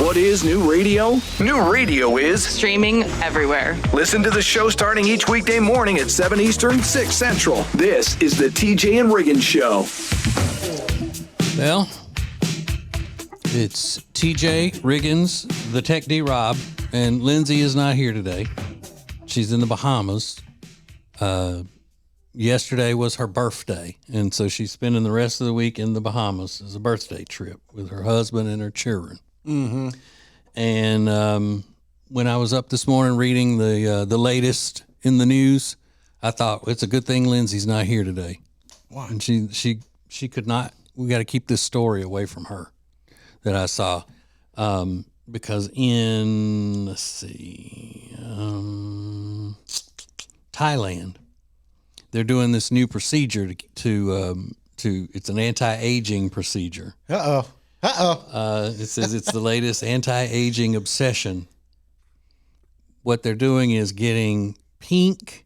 What is new radio? New radio is streaming everywhere. Listen to the show starting each weekday morning at 7 Eastern, 6 Central. This is the TJ and Riggins Show. Well, it's TJ Riggins, the Tech D-Rob, and Lindsay is not here today. She's in the Bahamas. Yesterday was her birthday, and so she's spending the rest of the week in the Bahamas as a birthday trip with her husband and her children. Mm-hmm. And when I was up this morning reading the latest in the news, I thought it's a good thing Lindsay's not here today. Why? And she could not. We got to keep this story away from her that I saw, because in Thailand, they're doing this new procedure to it's an anti-aging procedure. It says it's the latest anti-aging obsession. What they're doing is getting pink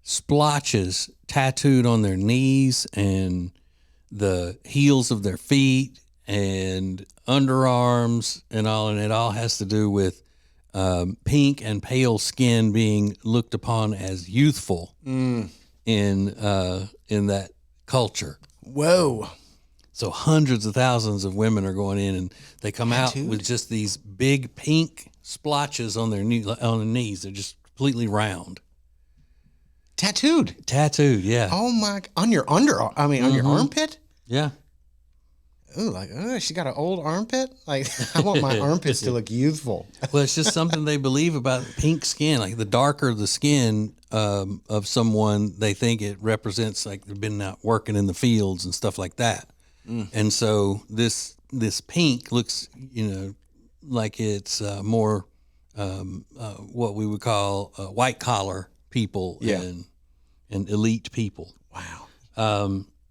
splotches tattooed on their knees and the heels of their feet and underarms and all, and it all has to do with pink and pale skin being looked upon as youthful in that culture. Whoa. So hundreds of thousands of women are going in, and they come Tattooed? out with just these big pink splotches on their knees. They're just completely round. Tattooed, yeah. Oh my! On your on your armpit? Yeah. Ooh, she got an old armpit. Like, I want my armpits to look youthful. Well, it's just something they believe about pink skin. Like the darker the skin of someone, they think it represents like they've been out working in the fields and stuff like that. And so this pink looks, like it's more what we would call white collar people and elite people. Wow.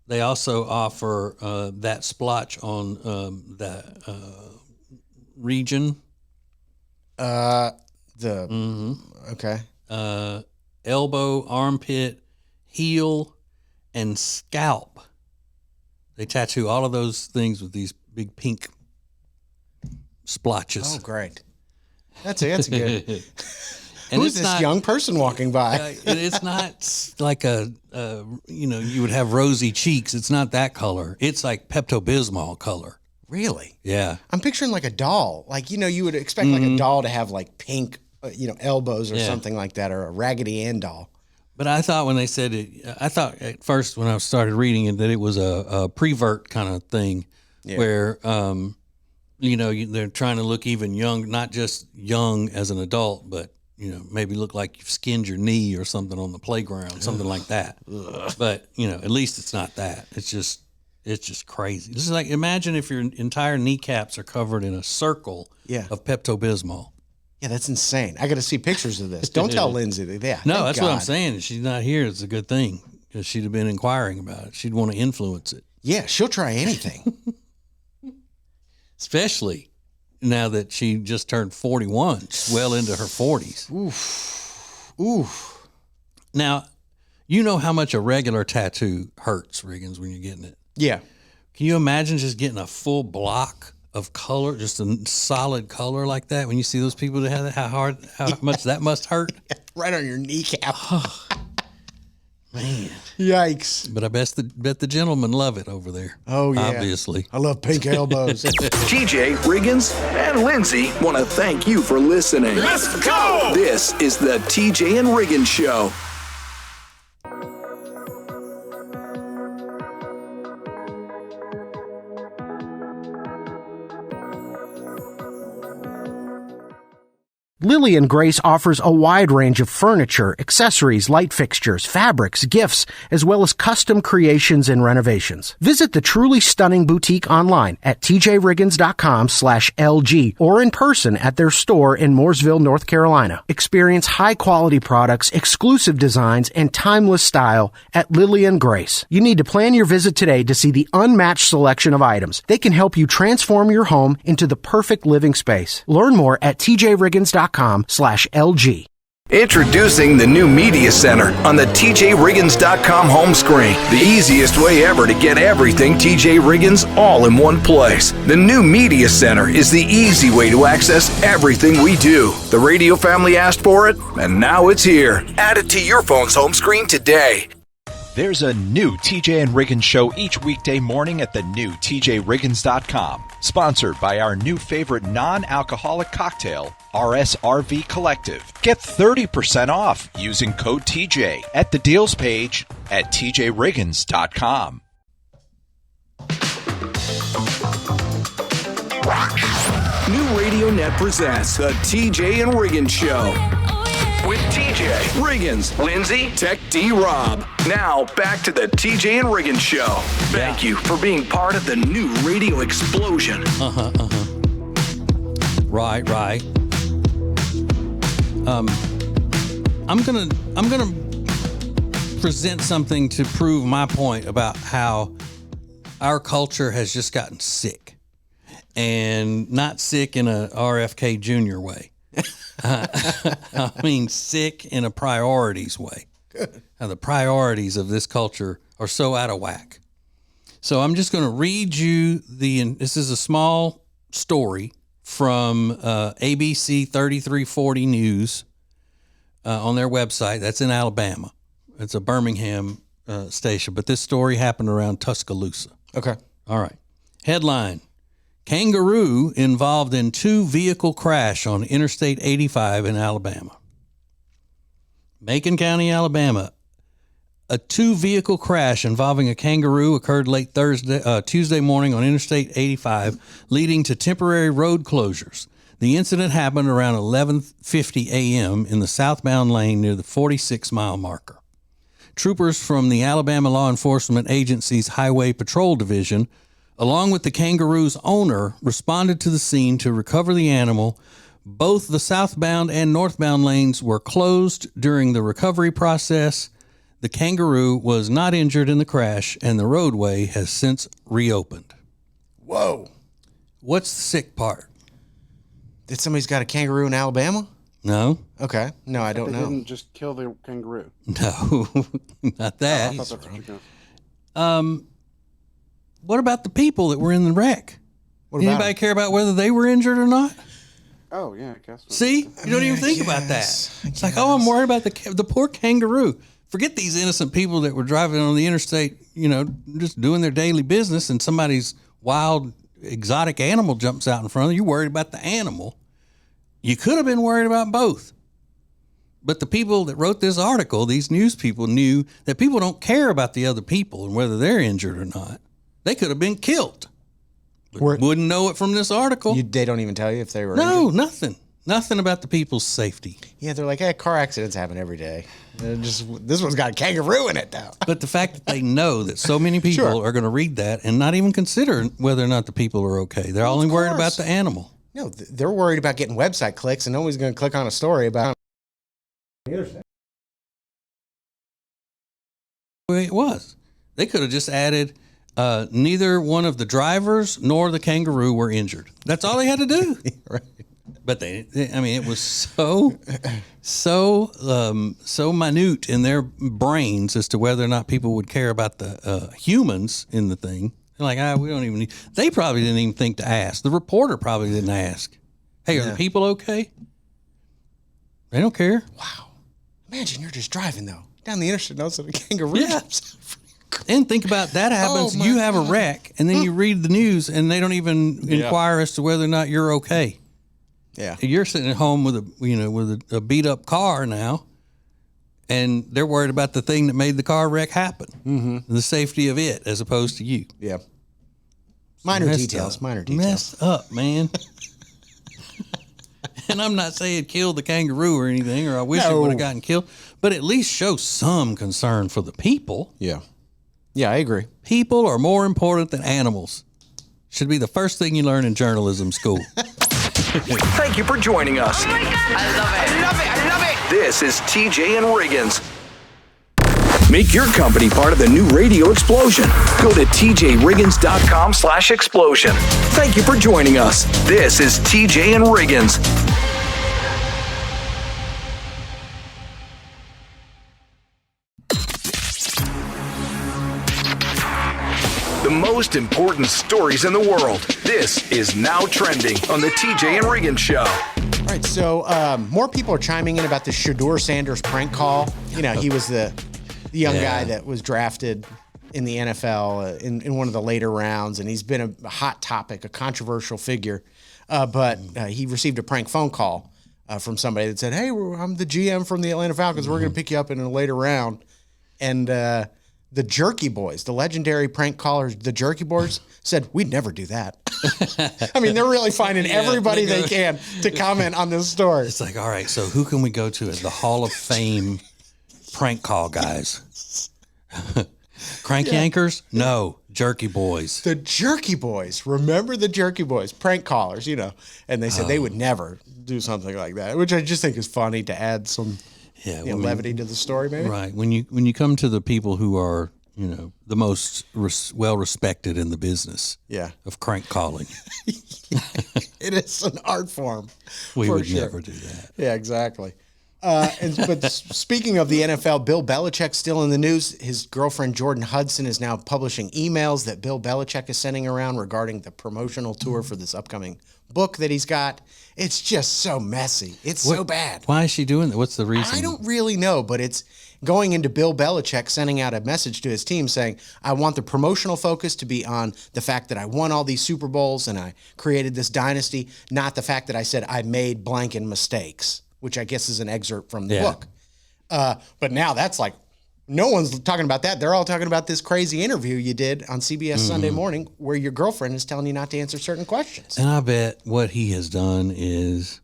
They also offer that splotch on the region. Okay. Elbow, armpit, heel, and scalp. They tattoo all of those things with these big pink splotches. Oh, great. That's good. And who's this young person walking by? It's not like you would have rosy cheeks. It's not that color. It's like Pepto-Bismol color. Really? Yeah. I'm picturing like a doll. Like, you would expect like a doll to have like pink, elbows or something like that, or a Raggedy Ann doll. But I thought when they said it, I thought at first when I started reading it that it was a prevert kind of thing where, they're trying to look even young, not just young as an adult, but, maybe look like you've skinned your knee or something on the playground, something like that. But, at least it's not that. It's just crazy. This is like, imagine if your entire kneecaps are covered in a circle of Pepto-Bismol. Yeah, that's insane. I got to see pictures of this. Don't tell Lindsay. Yeah, no, that's what I'm saying. She's not here. It's a good thing because she'd have been inquiring about it. She'd want to influence it. Yeah, she'll try anything. Especially now that she just turned 41. She's well into her 40s. Oof. Now, you know how much a regular tattoo hurts, Riggins, when you're getting it. Yeah. Can you imagine just getting a full block of color, just a solid color like that? When you see those people that have that, how much that must hurt? Right on your kneecap. Man. Yikes. But I bet the gentlemen love it over there. Oh, yeah. Obviously. I love pink elbows. TJ, Riggins, and Lindsay want to thank you for listening. Let's go! This is the TJ and Riggins Show. Lily and Grace offers a wide range of furniture, accessories, light fixtures, fabrics, gifts, as well as custom creations and renovations. Visit the truly stunning boutique online at tjriggins.com/LG or in person at their store in Mooresville, North Carolina. Experience high-quality products, exclusive designs, and timeless style at Lily and Grace. You need to plan your visit today to see the unmatched selection of items. They can help you transform your home into the perfect living space. Learn more at tjriggins.com/LG. Introducing the new Media Center on the TJRiggins.com home screen. The easiest way ever to get everything TJ Riggins all in one place. The new Media Center is the easy way to access everything we do. The radio family asked for it, and now it's here. Add it to your phone's home screen today. There's a new TJ and Riggins show each weekday morning at the new TJRiggins.com. Sponsored by our new favorite non-alcoholic cocktail, RSRV Collective. Get 30% off using code TJ at the deals page at TJRiggins.com. New Radio Net presents the TJ and Riggins Show. With TJ, Riggins, Lindsay, Tech D Rob. Now back to the TJ and Riggins Show. Thank you for being part of the new radio explosion. Right. I'm gonna present something to prove my point about how our culture has just gotten sick, and not sick in a RFK Jr. way. I mean, sick in a priorities way. Good. Now, the priorities of this culture are so out of whack. So I'm just going to read you this is a small story from ABC 3340 News on their website. That's in Alabama. It's a Birmingham station, but this story happened around Tuscaloosa. Okay. All right. Headline: Kangaroo involved in 2-vehicle crash on Interstate 85 in Alabama. Macon County, Alabama. A 2-vehicle crash involving a kangaroo occurred late Tuesday morning on Interstate 85, leading to temporary road closures. The incident happened around 11:50 a.m. in the southbound lane near the 46-mile marker. Troopers from the Alabama Law Enforcement Agency's Highway Patrol Division, along with the kangaroo's owner, responded to the scene to recover the animal. Both the southbound and northbound lanes were closed during the recovery process. The kangaroo was not injured in the crash, and the roadway has since reopened. Whoa. What's the sick part? That somebody's got a kangaroo in Alabama? No. Okay. No, I don't know. They didn't just kill the kangaroo. No, not that. I thought that's what you're going. What about the people that were in the wreck? Anybody care about whether they were injured or not? Oh, yeah, I guess. See? You don't even think about that. It's like, oh, I'm worried about the poor kangaroo. Forget these innocent people that were driving on the interstate, just doing their daily business, and somebody's wild, exotic animal jumps out in front of you. You're worried about the animal. You could have been worried about both. But the people that wrote this article, these news people, knew that people don't care about the other people and whether they're injured or not. They could have been killed. Wouldn't know it from this article. They don't even tell you if they were injured? Nothing. Nothing about the people's safety. Yeah, they're like, car accidents happen every day. This one's got a kangaroo in it, though. But the fact that they know that so many people are going to read that and not even consider whether or not the people are okay. They're only worried about the animal. No, they're worried about getting website clicks, and nobody's going to click on a story about the interstate. It was. They could have just added neither one of the drivers nor the kangaroo were injured. That's all they had to do. Right. But it was so minute in their brains as to whether or not people would care about the humans in the thing. They're like, we don't even need. They probably didn't even think to ask. The reporter probably didn't ask. Hey, are the people okay? They don't care. Wow. Imagine you're just driving though down the interstate, and all of a sudden a kangaroo. Yeah. And think about that happens. You have a wreck, and then you read the news, and they don't even inquire as to whether or not you're okay. Yeah, you're sitting at home with a beat up car now, and they're worried about the thing that made the car wreck happen, the safety of it as opposed to you. Yeah, minor details. Messed up, man. And I'm not saying kill the kangaroo or anything, or I wish it would have gotten killed, but at least show some concern for the people. Yeah, I agree. People are more important than animals. Should be the first thing you learn in journalism school. Thank you for joining us. Oh my God. I love it. This is TJ and Riggins. Make your company part of the new radio explosion. Go to tjriggins.com/explosion. Thank you for joining us. This is TJ and Riggins. most important stories in the world. This is Now Trending on the TJ and Riggins Show. All right, so more people are chiming in about the Shedeur Sanders prank call. You know, he was the young guy that was drafted in the NFL in one of the later rounds, and he's been a hot topic, a controversial figure. But he received a prank phone call from somebody that said, "Hey, I'm the GM from the Atlanta Falcons. We're going to pick you up in a later round." And the Jerky Boys, the legendary prank callers, the Jerky Boys, said, "We'd never do that." I mean, they're really finding everybody they can to comment on this story. It's like, all right, so who can we go to as the Hall of Fame prank call guys? Crank Yankers? No, Jerky Boys. The Jerky Boys. Remember the Jerky Boys, prank callers, you know. And they said they would never do something like that, which I just think is funny to add some levity to the story, maybe. Right. When you come to the people who are, you know, the most well respected in the business of crank calling. It is an art form. We would never do that. Yeah, exactly. But speaking of the NFL, Bill Belichick's still in the news. His girlfriend, Jordan Hudson, is now publishing emails that Bill Belichick is sending around regarding the promotional tour for this upcoming book that he's got. It's just so messy. It's so bad. Why is she doing that? What's the reason? I don't really know, but it's going into Bill Belichick sending out a message to his team saying, I want the promotional focus to be on the fact that I won all these Super Bowls and I created this dynasty, not the fact that I said I made blank and mistakes, which I guess is an excerpt from the book. But now that's like, no one's talking about that. They're all talking about this crazy interview you did on CBS Sunday Morning where your girlfriend is telling you not to answer certain questions. And I bet what he has done is,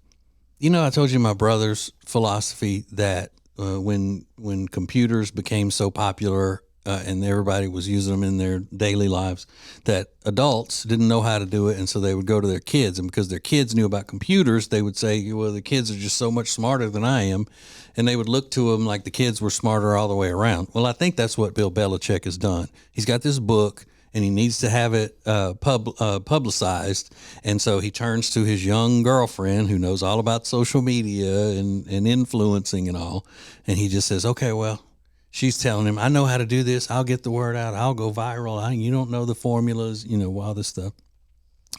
you know, I told you my brother's philosophy that when computers became so popular and everybody was using them in their daily lives, that adults didn't know how to do it, and so they would go to their kids, and because their kids knew about computers, they would say, well, the kids are just so much smarter than I am, and they would look to them like the kids were smarter all the way around. Well, I think that's what Bill Belichick has done. He's got this book, and he needs to have it publicized, and so he turns to his young girlfriend who knows all about social media and influencing and all, and he just says, okay, well, she's telling him, I know how to do this. I'll get the word out. I'll go viral. You don't know the formulas, you know, all this stuff.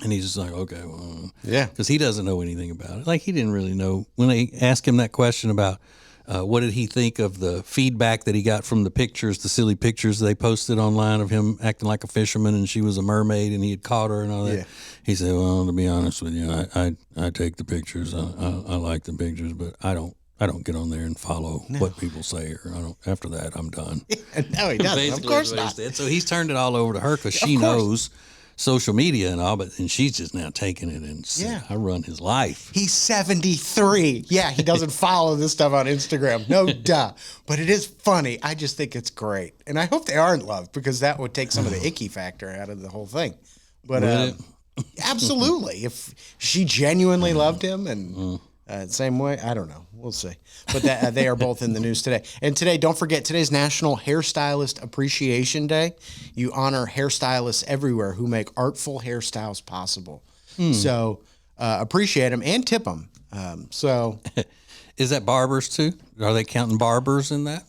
And he's just like, okay, well. Yeah. Because he doesn't know anything about it. Like, he didn't really know. When they asked him that question about what did he think of the feedback that he got from the pictures, the silly pictures they posted online of him acting like a fisherman and she was a mermaid and he had caught her and all that. Yeah. He said, well, to be honest with you, I take the pictures. I like the pictures, but I don't get on there and follow what people say, or I don't. After that, I'm done. No, he doesn't. Of course not. So he's turned it all over to her because she knows social media and all, and she's just now taking it and saying, I run his life. He's 73. Yeah, he doesn't follow this stuff on Instagram. No, duh. But it is funny. I just think it's great, and I hope they are in love because that would take some of the icky factor out of the whole thing. But absolutely, if she genuinely loved him and. Same way, I don't know. We'll see. But they are both in the news today. And today, don't forget, today's National Hairstylist Appreciation Day. You honor hairstylists everywhere who make artful hairstyles possible. So appreciate them and tip them. Is that barbers too? Are they counting barbers in that?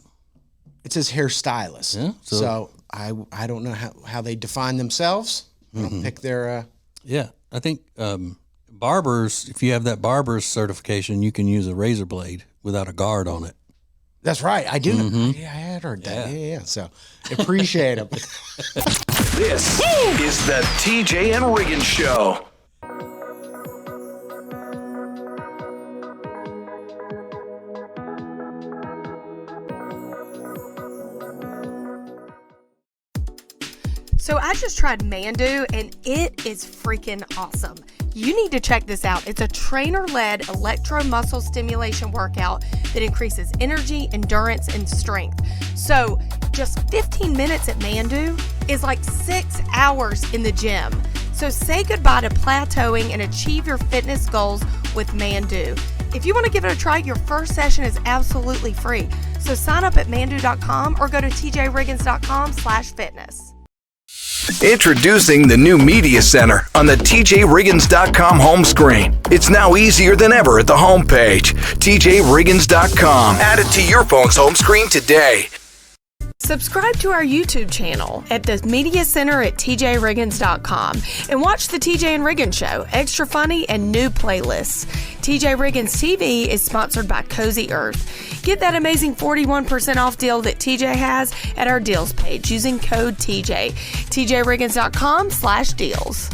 It says hairstylists. Yeah. So I don't know how they define themselves. I don't pick their. Yeah, I think. Barbers, if you have that barber's certification, you can use a razor blade without a guard on it. That's right. I do. Yeah, I had heard that. Yeah. So appreciate them. This is the TJ and Riggins Show. So I just tried Mandu and it is freaking awesome. You need to check this out. It's a trainer-led electromuscle stimulation workout that increases energy, endurance, and strength. So just 15 minutes at Mandu is like 6 hours in the gym. So say goodbye to plateauing and achieve your fitness goals with Mandu. If you want to give it a try, your first session is absolutely free. So sign up at mandu.com or go to tjriggins.com/fitness. Introducing the new Media Center on the TJRiggins.com home screen. It's now easier than ever at the homepage, TJRiggins.com. Add it to your phone's home screen today. Subscribe to our YouTube channel at the Media Center at TJRiggins.com and watch the TJ and Riggins Show, extra funny and new playlists. TJ Riggins TV is sponsored by Cozy Earth. Get that amazing 41% off deal that TJ has at our deals page using code TJ. TJRiggins.com/deals.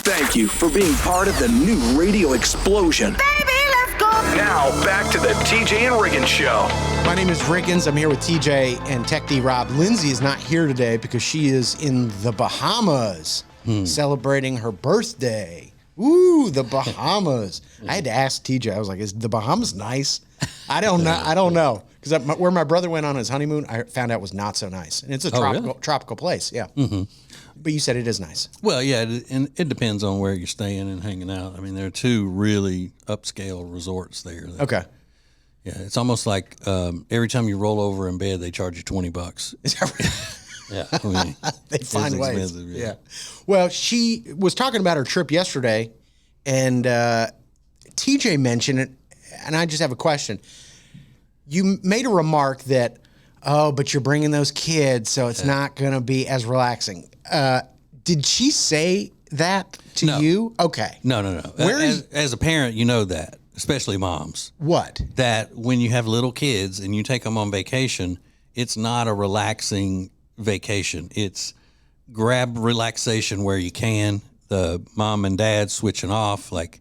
Thank you for being part of the new radio explosion. Baby, let's go. Now, back to the TJ and Riggins Show. My name is Riggins. I'm here with TJ and Tech D Rob. Lindsay is not here today because she is in the Bahamas celebrating her birthday. Ooh, the Bahamas. I had to ask TJ. I was like, is the Bahamas nice? I don't know. Because where my brother went on his honeymoon, I found out was not so nice. And it's a tropical place, yeah. Mm-hmm. But you said it is nice. Well, yeah, and it depends on where you're staying and hanging out. I mean, there are two really upscale resorts there. Okay. Yeah, it's almost like every time you roll over in bed, they charge you $20. Is that right? Yeah, I mean, they find ways. Yeah. Well, she was talking about her trip yesterday, and TJ mentioned it, and I just have a question. You made a remark that, but you're bringing those kids, so it's not going to be as relaxing. Did she say that to you? Okay. No. As a parent, you know that, especially moms. What? That when you have little kids and you take them on vacation, it's not a relaxing vacation. It's grab relaxation where you can. The mom and dad switching off. Like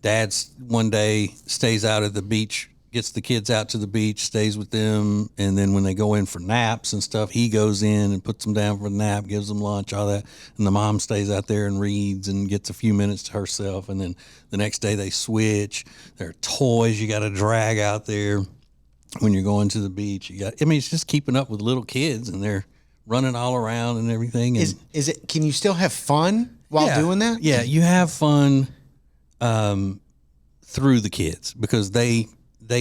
dad's one day stays out at the beach, gets the kids out to the beach, stays with them, and then when they go in for naps and stuff, he goes in and puts them down for a nap, gives them lunch, all that, and the mom stays out there and reads and gets a few minutes to herself, and then the next day they switch. There are toys you got to drag out there when you're going to the beach. It's just keeping up with little kids, and they're running all around and everything. And is it? Can you still have fun while doing that? Yeah, you have fun through the kids because they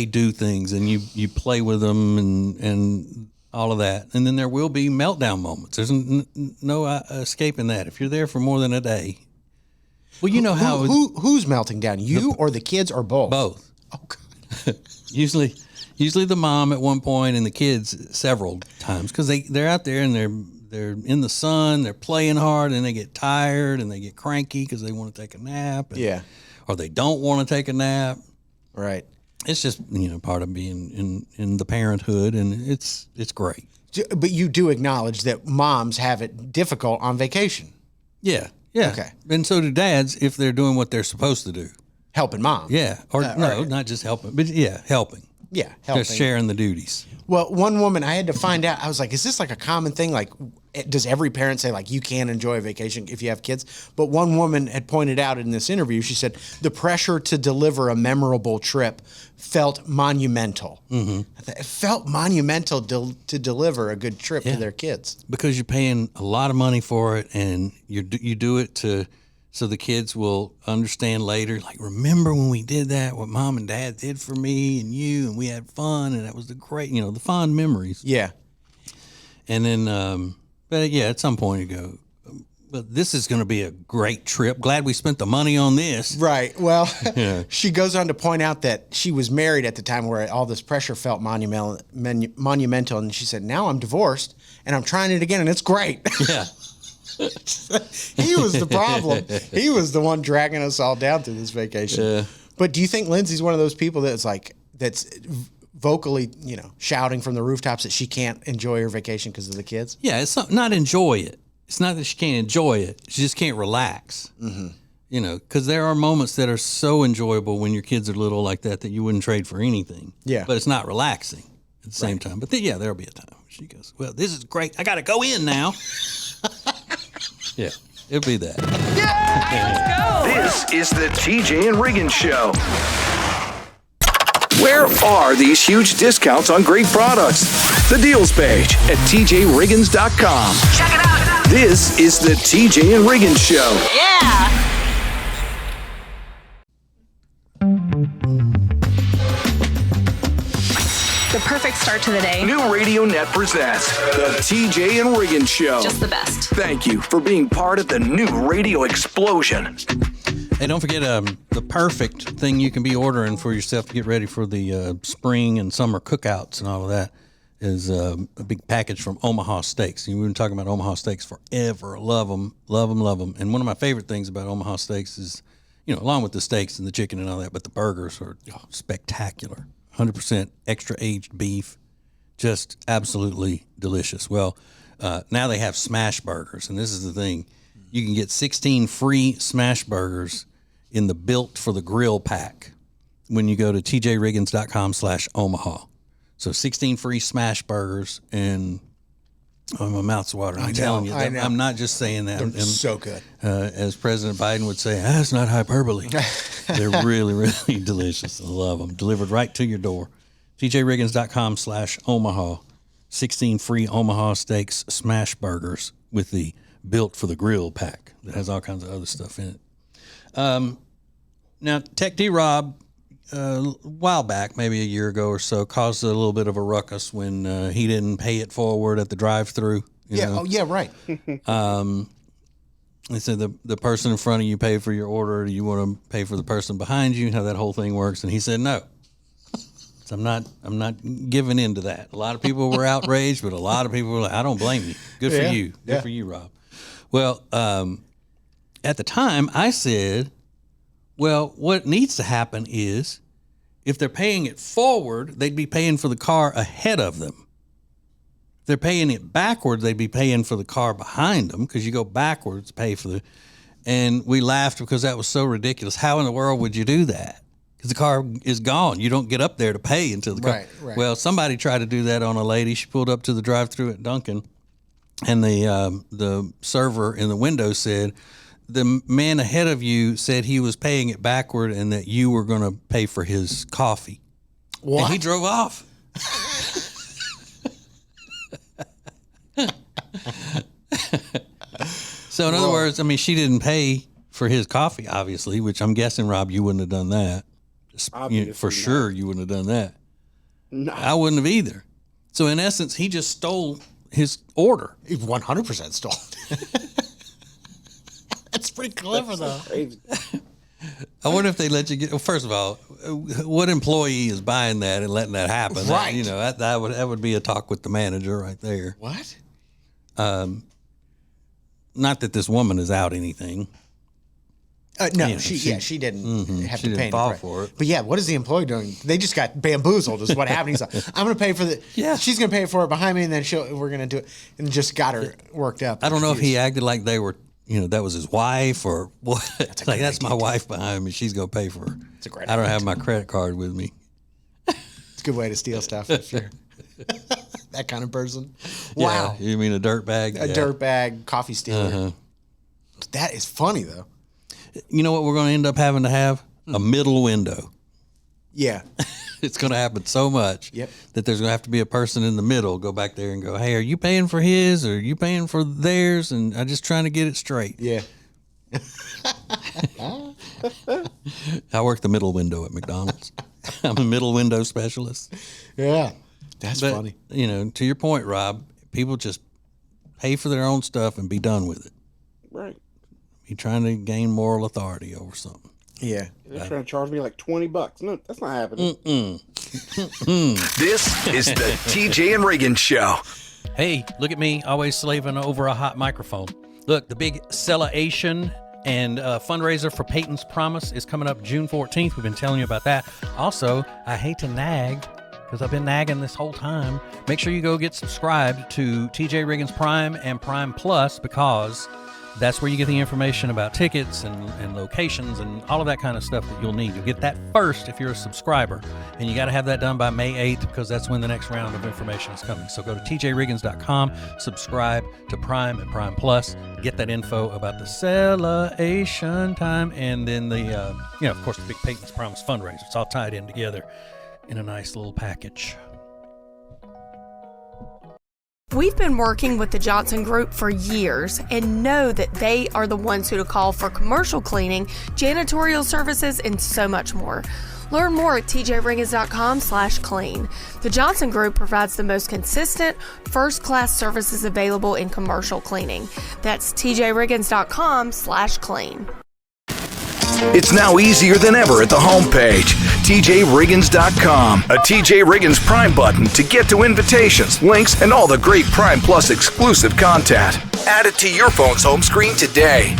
do things and you play with them and all of that. And then there will be meltdown moments. There's no escaping that. If you're there for more than a day. Well, you know how who's melting down? You or the kids or both? Both. Oh God. Usually the mom at one point and the kids several times because they're out there and they're in the sun, they're playing hard, and they get tired and they get cranky because they want to take a nap. Or they don't want to take a nap. Right. It's just, part of being in the parenthood, and it's great. But you do acknowledge that moms have it difficult on vacation. Yeah. Okay. And so do dads if they're doing what they're supposed to do. Helping mom. Yeah. Or not just helping, but helping. Yeah, helping. Just sharing the duties. Well, one woman, I had to find out, I was like, is this like a common thing? Like, does every parent say, like, you can't enjoy a vacation if you have kids? But one woman had pointed out in this interview, she said, the pressure to deliver a memorable trip felt monumental. Mm-hmm. It felt monumental to deliver a good trip to their kids. Because you're paying a lot of money for it, and you do it so the kids will understand later, like, remember when we did that, what mom and dad did for me and you, and we had fun, and that was the great, the fond memories. Yeah. And then, but yeah, at some point you go, but this is going to be a great trip. Glad we spent the money on this. Right. Well, she goes on to point out that she was married at the time where all this pressure felt monumental. And she said, now I'm divorced and I'm trying it again and it's great. Yeah. He was the problem. He was the one dragging us all down through this vacation. Yeah. But do you think Lindsay's one of those people that's vocally, shouting from the rooftops that she can't enjoy her vacation because of the kids? Yeah, it's not enjoy it. It's not that she can't enjoy it. She just can't relax. Mm-hmm. Because there are moments that are so enjoyable when your kids are little like that you wouldn't trade for anything. Yeah. But it's not relaxing at the same time. But there'll be a time when she goes, well, this is great. I got to go in now. Yeah, it'll be that. Yeah, let's go. This is the TJ and Riggins Show. Where are these huge discounts on great products? The deals page at TJRiggins.com. Check it out. This is the TJ and Riggins Show. Yeah. The perfect start to the day. New Radio Net presents the TJ and Riggins Show. Just the best. Thank you for being part of the new radio explosion. Hey, don't forget the perfect thing you can be ordering for yourself to get ready for the spring and summer cookouts and all of that is a big package from Omaha Steaks. We've been talking about Omaha Steaks forever. Love them, love them, love them. And one of my favorite things about Omaha Steaks is, along with the steaks and the chicken and all that, but the burgers are spectacular. 100% extra aged beef, just absolutely delicious. Well, now they have smash burgers, and this is the thing. You can get 16 free smash burgers in the Built for the Grill pack when you go to tjriggins.com/Omaha. So 16 free smash burgers, and my mouth's watering. I'm telling you, I'm not just saying that. They're so good. As President Biden would say, that's not hyperbole. They're really, really delicious. I love them. Delivered right to your door. tjriggins.com/Omaha. 16 free Omaha Steaks smash burgers with the Built for the Grill pack that has all kinds of other stuff in it. Now, Tech D-Rob, a while back, maybe a year ago or so, caused a little bit of a ruckus when he didn't pay it forward at the drive-thru. Yeah, oh, yeah, right. They said the person in front of you paid for your order. Do you want to pay for the person behind you? How that whole thing works? And he said no. So I'm not giving in to that. A lot of people were outraged, but a lot of people were like, I don't blame you. Good for you. Good for you, Rob. Well, at the time, I said, well, what needs to happen is if they're paying it forward, they'd be paying for the car ahead of them. If they're paying it backwards, they'd be paying for the car behind them because you go backwards, pay for the. And we laughed because that was so ridiculous. How in the world would you do that? Because the car is gone. You don't get up there to pay until the car. Right. Well, somebody tried to do that on a lady. She pulled up to the drive-thru at Dunkin', and the server in the window said, the man ahead of you said he was paying it backward and that you were going to pay for his coffee. What? And he drove off. So in other words, I mean, she didn't pay for his coffee, obviously, which I'm guessing, Rob, you wouldn't have done that. For sure, you wouldn't have done that. No. I wouldn't have either. So in essence, he just stole his order. He 100% stole it. That's pretty clever, though. Crazy. I wonder if they let you get. Well, first of all, what employee is buying that and letting that happen? Right. That would be a talk with the manager right there. What? Not that this woman is out anything. No, she didn't have to pay fall for it. But yeah, what is the employee doing? They just got bamboozled is what happened. He's like, I'm going to pay for the, she's going to pay for it behind me, and then we're going to do it. And just got her worked up. I don't know if he acted like they were, that was his wife or what. That's my wife behind me. She's going to pay for her. It's a great I don't have my credit card with me. It's a good way to steal stuff, for sure. That kind of person. Yeah, Wow. You mean a dirt bag? A dirt bag, coffee stealer. Uh-huh. That is funny, though. You know what we're going to end up having to have? A middle window. Yeah. It's going to happen so much that there's going to have to be a person in the middle, go back there and go, hey, are you paying for his or are you paying for theirs? And I'm just trying to get it straight. Yeah. I work the middle window at McDonald's. I'm a middle window specialist. Yeah. That's funny. To your point, Rob, people just pay for their own stuff and be done with it. Right. You're trying to gain moral authority over something. Yeah. They're trying to charge me like $20. No, that's not happening. This is the TJ and Riggins Show. Hey, look at me, always slaving over a hot microphone. Look, the big celebration and fundraiser for Peyton's Promise is coming up June 14th. We've been telling you about that. Also, I hate to nag, because I've been nagging this whole time. Make sure you go get subscribed to TJ Riggins Prime and Prime Plus, because that's where you get the information about tickets and locations and all of that kind of stuff that you'll need. You'll get that first if you're a subscriber. And you got to have that done by May 8th, because that's when the next round of information is coming. So go to tjriggins.com, subscribe to Prime and Prime Plus, get that info about the celebration time, and then the, of course, the big Peyton's Promise fundraiser. It's all tied in together in a nice little package. We've been working with the Johnson Group for years and know that they are the ones who to call for commercial cleaning, janitorial services, and so much more. Learn more at tjriggins.com/clean. The Johnson Group provides the most consistent, first-class services available in commercial cleaning. That's tjriggins.com/clean. It's now easier than ever at the homepage, TJRiggins.com. A TJ Riggins Prime button to get to invitations, links, and all the great Prime Plus exclusive content. Add it to your phone's home screen today.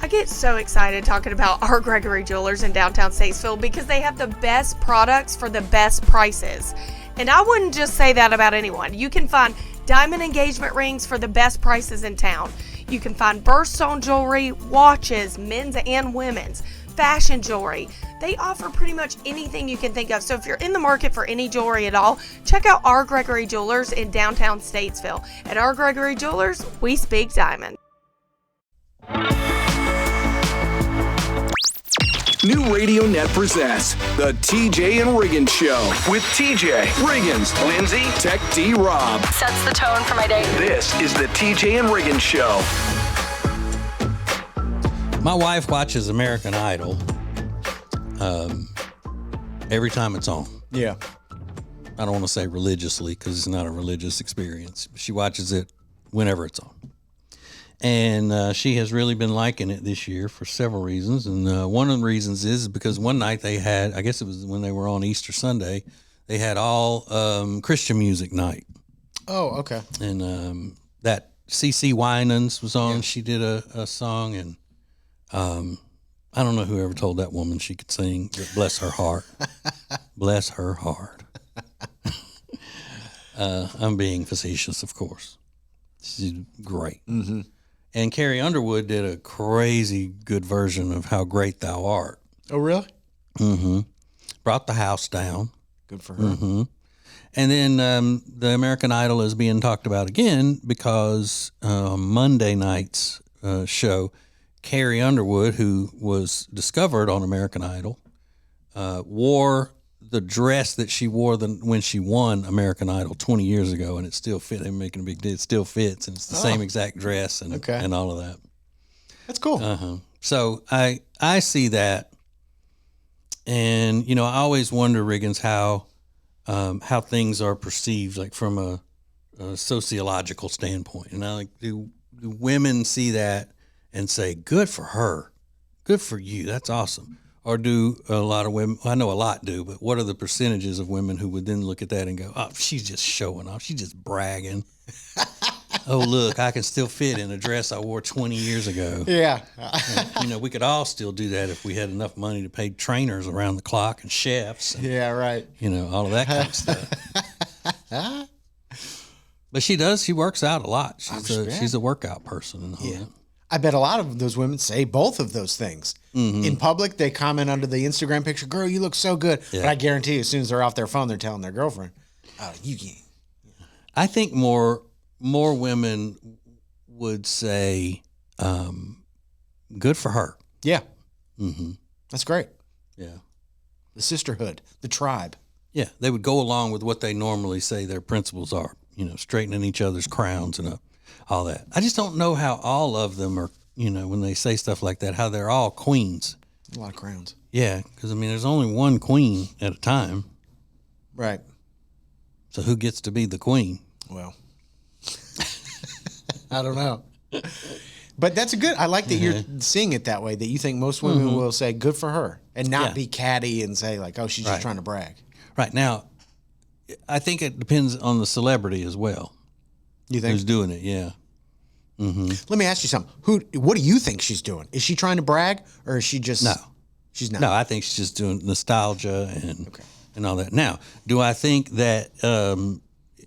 I get so excited talking about our Gregory Jewelers in downtown Statesville because they have the best products for the best prices. And I wouldn't just say that about anyone. You can find diamond engagement rings for the best prices in town. You can find birthstone jewelry, watches, men's and women's, fashion jewelry. They offer pretty much anything you can think of. So if you're in the market for any jewelry at all, check out our Gregory Jewelers in downtown Statesville. At our Gregory Jewelers, we speak diamond. New Radio Net presents the TJ and Riggins Show with TJ, Riggins, Lindsay, Tech D Rob. Sets the tone for my day. This is the TJ and Riggins Show. My wife watches American Idol every time it's on. Yeah. I don't want to say religiously because it's not a religious experience. She watches it whenever it's on. And she has really been liking it this year for several reasons. And one of the reasons is because one night they had, I guess it was when they were on Easter Sunday, they had all Christian music night. Oh, okay. And that CeCe Winans was on. Yeah. She did a song. And I don't know whoever told that woman she could sing, but bless her heart. Bless her heart. I'm being facetious, of course. She's great. Mm-hmm. And Carrie Underwood did a crazy good version of How Great Thou Art. Oh, really? Mm-hmm. Brought the house down. Good for her. Mm-hmm. And then the American Idol is being talked about again because Monday night's show, Carrie Underwood, who was discovered on American Idol, wore the dress that she wore when she won American Idol 20 years ago, and it still fit. They're making a big deal. It still fits, and it's the same exact dress and all of that. That's cool. Uh-huh. So I see that, and I always wonder, Riggins, how things are perceived, like from a sociological standpoint. And I like do women see that and say, "Good for her, good for you, that's awesome." Or do a lot of women, I know a lot do, but what are the percentages of women who would then look at that and go, "Oh, she's just showing off. She's just bragging. Oh, look, I can still fit in a dress I wore 20 years ago." Yeah. And, we could all still do that if we had enough money to pay trainers around the clock and chefs. And, yeah, right. All of that kind of stuff. But she works out a lot. She's a workout person and all that. I bet a lot of those women say both of those things. Mm-hmm. In public, they comment under the Instagram picture, "Girl, you look so good." Yeah. But I guarantee you, as soon as they're off their phone, they're telling their girlfriend, "Oh, you can't." I think more women would say, "Good for her." Yeah. Mm-hmm. That's great. Yeah. The sisterhood, the tribe. Yeah. They would go along with what they normally say their principles are, straightening each other's crowns and all that. I just don't know how all of them are, when they say stuff like that, how they're all queens. A lot of crowns. Yeah, because, there's only one queen at a time. Right. So who gets to be the queen? Well, I don't know. But that's I like that you're seeing it that way, that you think most women will say, "Good for her," and not be catty and say, like, "Oh, she's just trying to brag." Right. Now, I think it depends on the celebrity as well. You think? Who's doing it, yeah. Mm-hmm. Let me ask you something. What do you think she's doing? Is she trying to brag, or is she just... No. She's not? No, I think she's just doing nostalgia and all that. Now, do I think that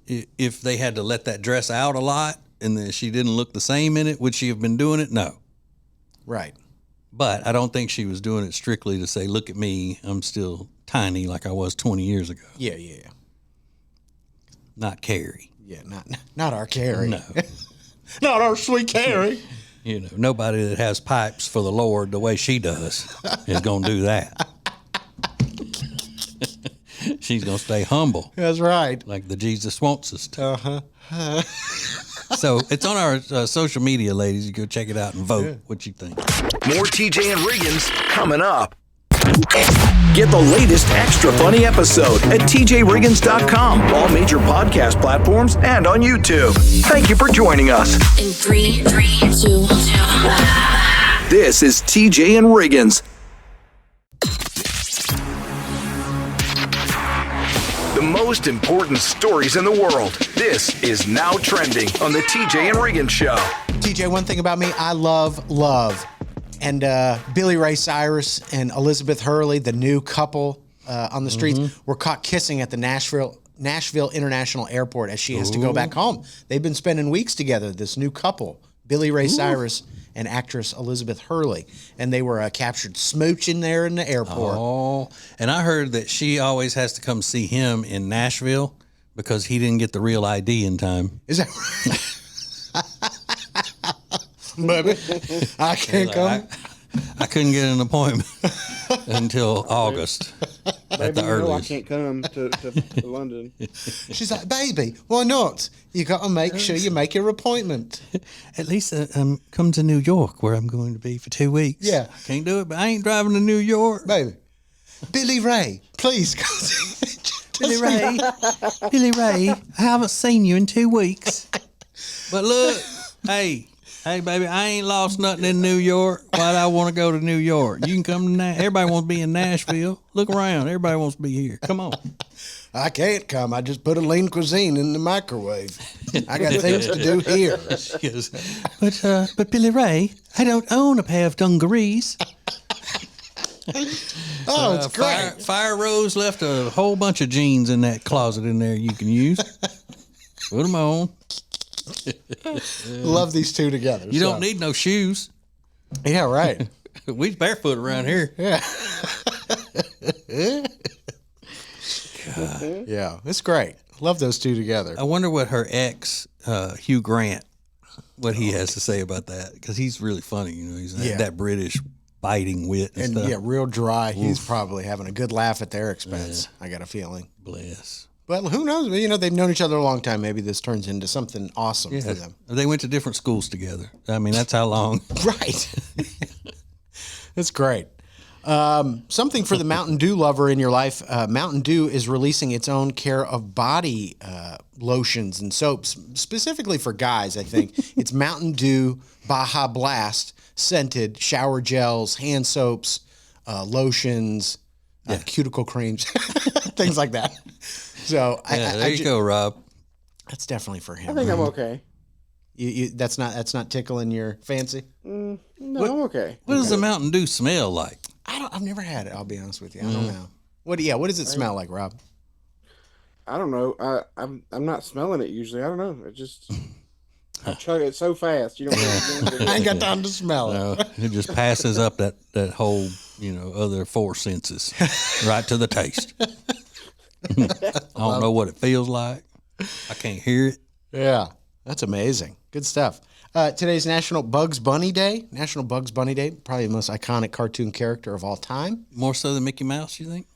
if they had to let that dress out a lot and that she didn't look the same in it, would she have been doing it? No. Right. But I don't think she was doing it strictly to say, "Look at me, I'm still tiny like I was 20 years ago." Yeah. Not Carrie. Yeah, not our Carrie. No. Not our sweet Carrie. Nobody that has pipes for the Lord the way she does is going to do that. She's going to stay humble. That's right. Like the Jesus wants us to. Uh-huh. So it's on our social media, ladies. You go check it out and vote what you think. More TJ and Riggins coming up. Get the latest extra funny episode at TJRiggins.com, all major podcast platforms, and on YouTube. Thank you for joining us. In 3, 2, 1. This This is TJ and Riggins. The most important stories in the world. This is Now Trending on the TJ and Riggins Show. TJ, one thing about me, I love. And Billy Ray Cyrus and Elizabeth Hurley, the new couple on the streets, were caught kissing at the Nashville International Airport as she has to go back home. They've been spending weeks together, this new couple, Billy Ray Cyrus and actress Elizabeth Hurley. And they were captured smooching there in the airport. Oh, and I heard that she always has to come see him in Nashville because he didn't get the real ID in time. Is that right? Baby, I can't come. I couldn't get an appointment until August at the earliest. I can't come to London. She's like, baby, why not? You got to make sure you make your appointment. At least come to New York, where I'm going to be for 2 weeks. Yeah. Can't do it, but I ain't driving to New York. Baby, Billy Ray, please come. Billy Ray, I haven't seen you in 2 weeks. But look, hey, baby, I ain't lost nothing in New York. Why do I want to go to New York? You can come to everybody wants to be in Nashville. Look around. Everybody wants to be here. Come on. I can't come. I just put a lean cuisine in the microwave. I got things to do here. She goes, but Billy Ray, I don't own a pair of dungarees. Oh, it's great. Fire Rose left a whole bunch of jeans in that closet in there you can use. Put them on. Love these two together. You don't need no shoes. Yeah, right. We barefoot around here. Yeah. Yeah, it's great. Love those two together. I wonder what her ex, Hugh Grant, what he has to say about that, because he's really funny. You know, he's that British biting wit and stuff. Yeah, real dry. Oof. He's probably having a good laugh at their expense. Yeah. I got a feeling. Bless. But who knows? You know, they've known each other a long time. Maybe this turns into something awesome for them. They went to different schools together. I mean, that's how long. Right. That's great. Something for the Mountain Dew lover in your life. Mountain Dew is releasing its own care of body lotions and soaps, specifically for guys, I think. It's Mountain Dew Baja Blast scented shower gels, hand soaps, lotions, cuticle creams, things like that. So there you go, Rob. That's definitely for him. I think I'm okay. You that's not tickling your fancy? No, I'm okay. What does the Mountain Dew smell like? I've never had it. I'll be honest with you. I don't know. What does it smell like, Rob? I don't know. I'm not smelling it usually. I don't know. It just I chug it so fast. You don't. I ain't got time to smell it. No, it just passes up that whole other four senses right to the taste. I don't know what it feels like. I can't hear it. Yeah, that's amazing. Good stuff. Today's National Bugs Bunny Day. National Bugs Bunny Day, probably the most iconic cartoon character of all time. More so than Mickey Mouse, you think?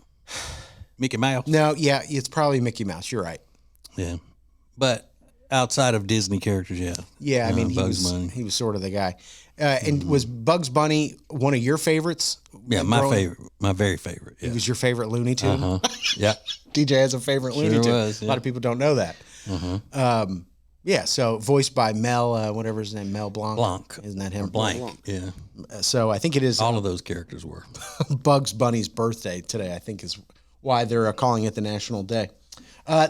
Mickey Mouse? No, yeah, it's probably Mickey Mouse. You're right. Yeah, but outside of Disney characters, yeah. Yeah, I mean, he was sort of the guy. And was Bugs Bunny one of your favorites? Yeah, my very favorite. Yeah. He was your favorite Looney Tune? Yeah. DJ has a favorite Looney Tune. Was, yeah. A lot of people don't know that. Yeah, so voiced by Mel, whatever his name, Mel Blanc. Blanc. Isn't that him? Blanc, yeah. So I think it is. All of those characters were. Bugs Bunny's birthday today, I think, is why they're calling it the National Day.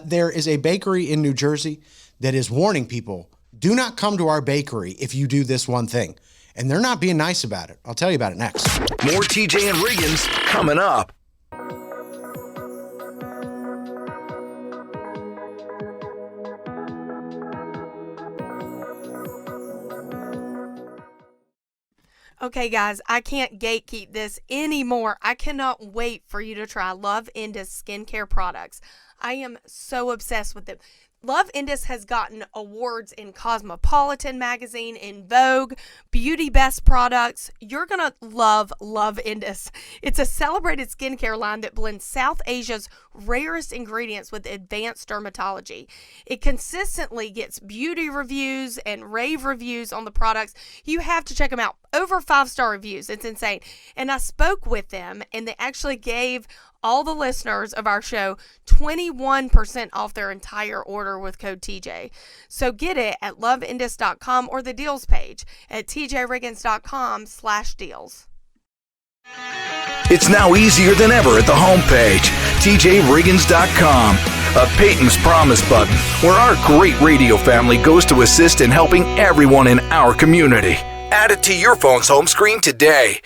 There is a bakery in New Jersey that is warning people, do not come to our bakery if you do this one thing. And they're not being nice about it. I'll tell you about it next. More TJ and Riggins coming up. Okay, guys, I can't gatekeep this anymore. I cannot wait for you to try Love Indus skincare products. I am so obsessed with them. Love Indus has gotten awards in Cosmopolitan magazine, in Vogue, Beauty Best Products. You're going to love Love Indus. It's a celebrated skincare line that blends South Asia's rarest ingredients with advanced dermatology. It consistently gets beauty reviews and rave reviews on the products. You have to check them out. over 5-star reviews. It's insane. And I spoke with them, and they actually gave all the listeners of our show 21% off their entire order with code TJ. So get it at loveindus.com or the deals page at tjriggins.com/deals. It's now easier than ever at the homepage, tjriggins.com. A Peyton's Promise button, where our great radio family goes to assist in helping everyone in our community. Add it to your phone's home screen today.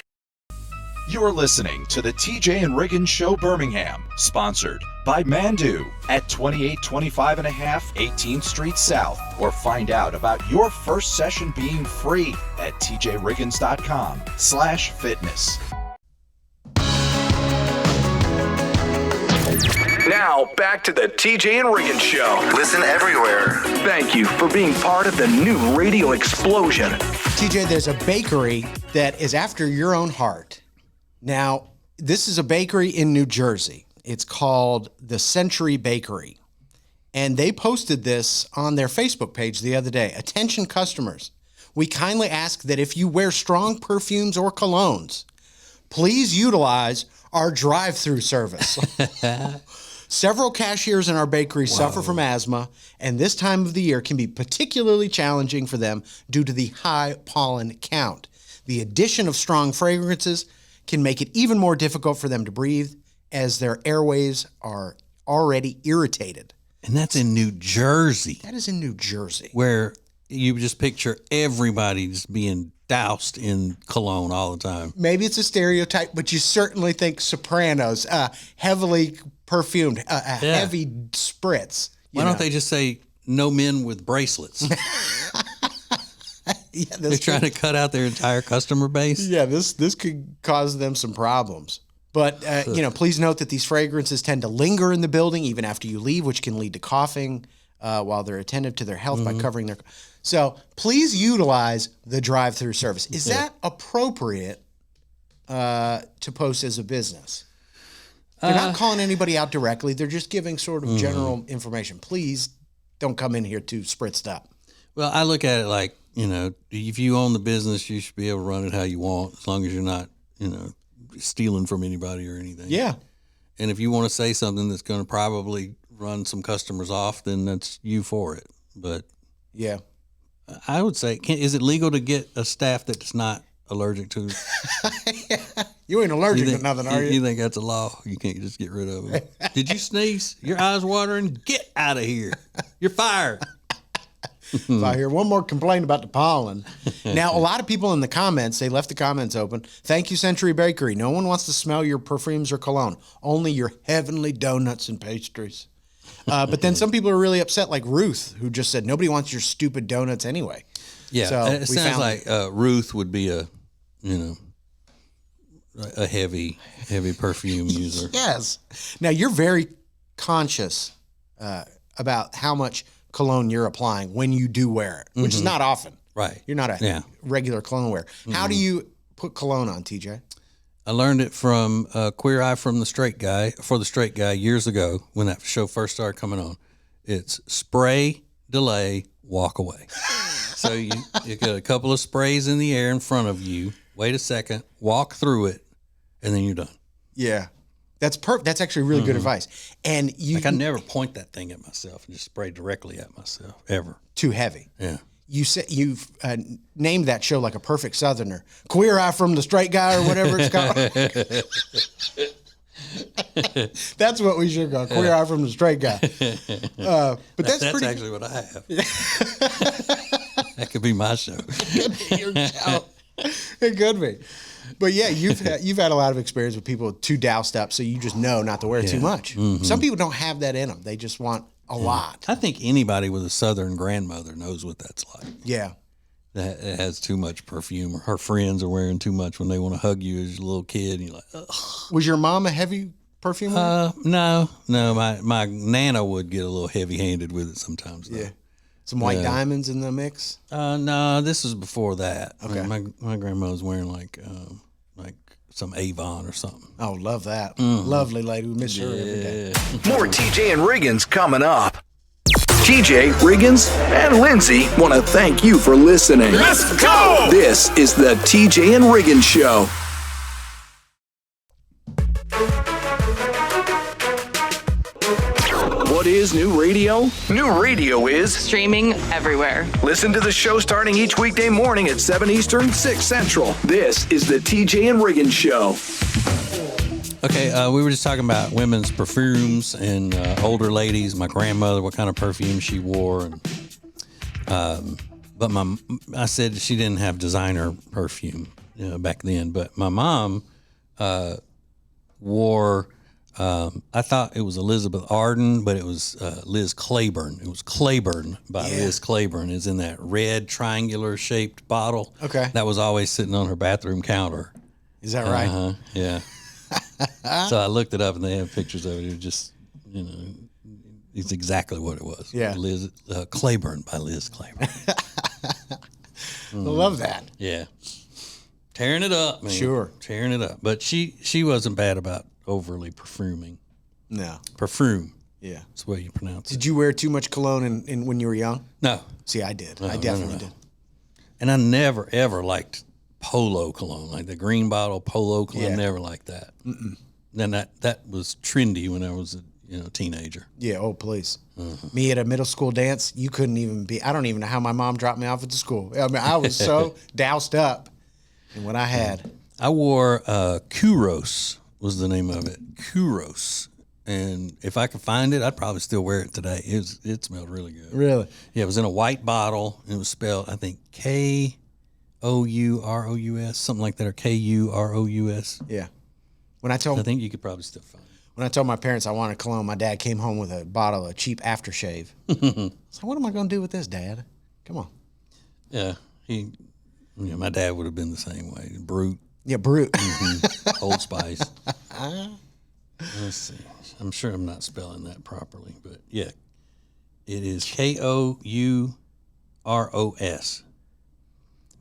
You're listening to the TJ and Riggins Show Birmingham, sponsored by Mandu at 2825 and a half 18th Street South, or find out about your first session being free at tjriggins.com/fitness. Now, back to the TJ and Riggins Show. Listen everywhere. Thank you for being part of the new radio explosion. TJ, there's a bakery that is after your own heart. Now, this is a bakery in New Jersey. It's called the Century Bakery. And they posted this on their Facebook page the other day. Attention customers, we kindly ask that if you wear strong perfumes or colognes, please utilize our drive-through service. Several cashiers in our bakery suffer from asthma, and this time of the year can be particularly challenging for them due to the high pollen count. The addition of strong fragrances can make it even more difficult for them to breathe, as their airways are already irritated. And that's in New Jersey. That is in New Jersey. Where you just picture everybody just being doused in cologne all the time. Maybe it's a stereotype, but you certainly think Sopranos, heavily perfumed, heavy spritz. Why don't they just say no men with bracelets? Yeah, they're trying to cut out their entire customer base. Yeah, this could cause them some problems. But, please note that these fragrances tend to linger in the building even after you leave, which can lead to coughing while they're attentive to their health by covering their... So please utilize the drive-through service. Is that appropriate to post as a business? They're not calling anybody out directly. They're just giving sort of general information. Please don't come in here too spritzed up. Well, I look at it like, if you own the business, you should be able to run it how you want, as long as you're not, stealing from anybody or anything. Yeah. And if you want to say something that's going to probably run some customers off, then that's you for it. But yeah, I would say, is it legal to get a staff that's not allergic to? You ain't allergic to nothing, are you? You think that's a law? You can't just get rid of them. Did you sneeze? Your eyes watering? Get out of here. You're fired. So I hear one more complaint about the pollen. Now, a lot of people in the comments, they left the comments open. Thank you, Century Bakery. No one wants to smell your perfumes or cologne. Only your heavenly donuts and pastries. But then some people are really upset, like Ruth, who just said, nobody wants your stupid donuts anyway. Yeah, so it sounds like Ruth would be a heavy perfume user. Yes. Now, you're very conscious about how much cologne you're applying when you do wear it, which is not often. Right. You're not a regular cologne wearer. How do you put cologne on, TJ? I learned it from Queer Eye for the Straight Guy years ago when that show first started coming on. It's spray, delay, walk away. So you get a couple of sprays in the air in front of you, wait a second, walk through it, and then you're done. Yeah. That's That's actually really good advice. And I never point that thing at myself and just spray directly at myself, ever. Too heavy. Yeah. You said you've named that show like a perfect Southerner. Queer Eye from the Straight Guy or whatever it's called. That's what we should call Queer Eye from the Straight Guy. But that's pretty... actually what I have. That could be my show. It could be your show. It could be. But yeah, you've had a lot of experience with people too doused up, so you just know not to wear too much. Mm-hmm. Some people don't have that in them. They just want a lot. I think anybody with a Southern grandmother knows what that's like. Yeah. That it has too much perfume, or her friends are wearing too much when they want to hug you as a little kid. And you're like, ugh. Was your mom a heavy perfumer? No. My Nana would get a little heavy-handed with it sometimes, though. Yeah. Some white diamonds in the mix? No, this is before that. Okay. My grandma was wearing like some Avon or something. Oh, love that. Lovely lady. We miss her every day. More TJ and Riggins coming up. TJ, Riggins, and Lindsay want to thank you for listening. Let's go! This is the TJ and Riggins Show. What is new radio? New radio is streaming everywhere. Listen to the show starting each weekday morning at 7 Eastern, 6 Central. This is the TJ and Riggins Show. Okay, we were just talking about women's perfumes and older ladies. My grandmother, what kind of perfume she wore. And, but I said she didn't have designer perfume back then. But my mom wore, I thought it was Elizabeth Arden, but it was Liz Claiborne. It was Claiborne by Liz Claiborne. It's in that red triangular shaped bottle. Okay. That was always sitting on her bathroom counter. Is that right? Yeah. So I looked it up, and they have pictures of it. It was just, it's exactly what it was. Yeah. Liz Claiborne by Liz Claiborne. I love that. Yeah. Tearing it up, man. Sure. Tearing it up. But she wasn't bad about overly perfuming. No. Perfume. Yeah. That's the way you pronounce it. Did you wear too much cologne in when you were young? No. See, I did. No, I definitely no. did. And I never, ever liked Polo cologne, like the green bottle Polo cologne. Yeah. Never liked that. Mm-mm. Then that was trendy when I was a teenager. Yeah, oh, please. Me at a middle school dance, you couldn't even be, I don't even know how my mom dropped me off at the school. I mean, I was so doused up in what I had. I wore Kuros was the name of it. Kuros. And if I could find it, I'd probably still wear it today. It smelled really good. Really? Yeah, it was in a white bottle. And it was spelled, I think, Kourous, something like that, or Kourous. Yeah. I think you could probably still find it. When I told my parents I wanted cologne, my dad came home with a bottle of cheap aftershave. So what am I going to do with this, Dad? Come on. Yeah, my dad would have been the same way. Brute. Yeah, Brute. Mm-hmm. Old Spice. Let's see. I'm sure I'm not spelling that properly, but yeah, it is Kourous.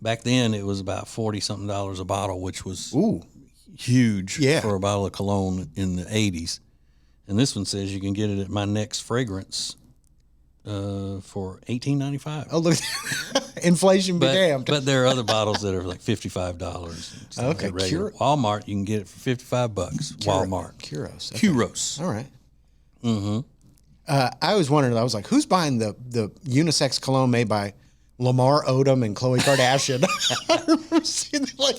Back then, it was about $40-something a bottle, which was huge for a bottle of cologne in the 80s. And this one says you can get it at My Next Fragrance for $18.95. Oh, look. Inflation be damned. But there are other bottles that are like $55. Okay. Walmart, you can get it for $55. Walmart. Kuros. Okay. Kuros. All right. Mm-hmm. I always wondered, I was like, who's buying the unisex cologne made by Lamar Odom and Khloe Kardashian? I remember seeing that, like,